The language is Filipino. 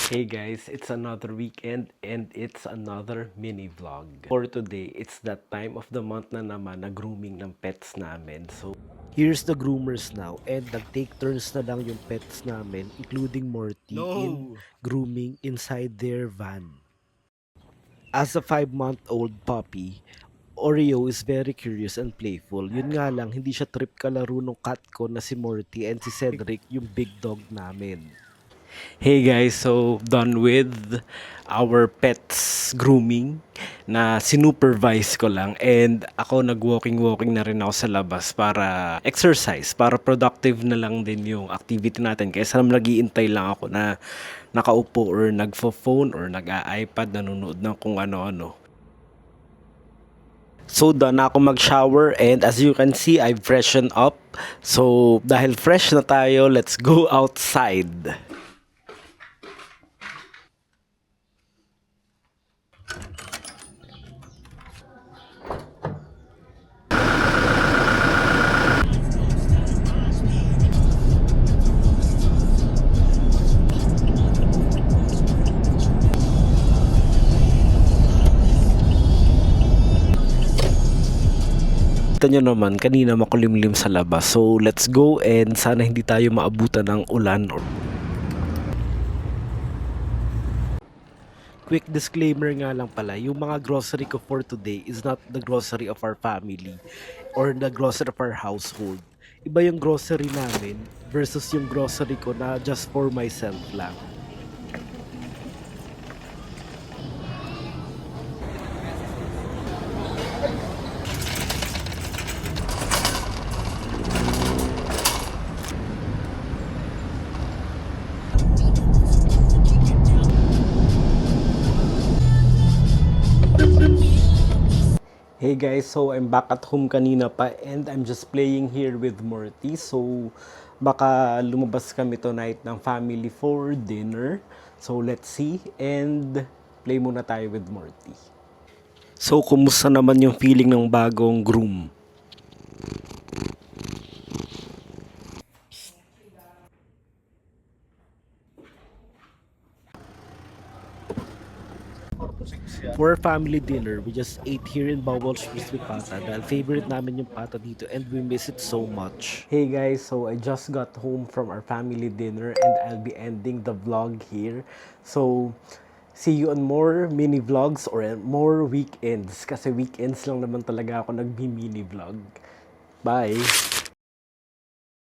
Hey guys, it's another weekend and it's another mini vlog. For today, it's that time of the month na naman na grooming ng pets namin. So, here's the groomers now and nag-take turns na lang yung pets namin including Morty in grooming inside their van. As a 5-month-old puppy, Oreo is very curious and playful. Yun nga lang, hindi siya trip kalaro nung cat ko na si Morty and si Cedric, yung big dog namin. Hey guys, so done with our pets grooming na sinupervise ko lang and ako nag-walking na rin ako sa labas para exercise, para productive na lang din yung activity natin kaysa nag-iintay lang ako na nakaupo or nagfo-phone or nag-iPad nanonood ng kung ano-ano. So done na ako mag-shower and as you can see, I've freshened up. So dahil fresh na tayo, let's go outside. Kita nyo naman, kanina makulimlim sa labas. So, let's go and sana hindi tayo maabutan ng ulan. Quick disclaimer nga lang pala, yung mga grocery ko for today is not the grocery of our family or the grocery of our household. Iba yung grocery namin versus yung grocery ko na just for myself lang. Hey guys, so I'm back at home kanina pa and I'm just playing here with Morty. So baka lumabas kami tonight ng family for dinner. So let's see and play muna tayo with Morty. So kumusta naman yung feeling ng bagong groom? For our family dinner, we just ate here in Bawal Street with Pata dahil favorite namin yung pata dito and we miss it so much. Hey guys, so I just got home from our family dinner and I'll be ending the vlog here. So, see you on more mini vlogs or more weekends kasi weekends lang naman talaga ako nagbi-mini vlog. Bye!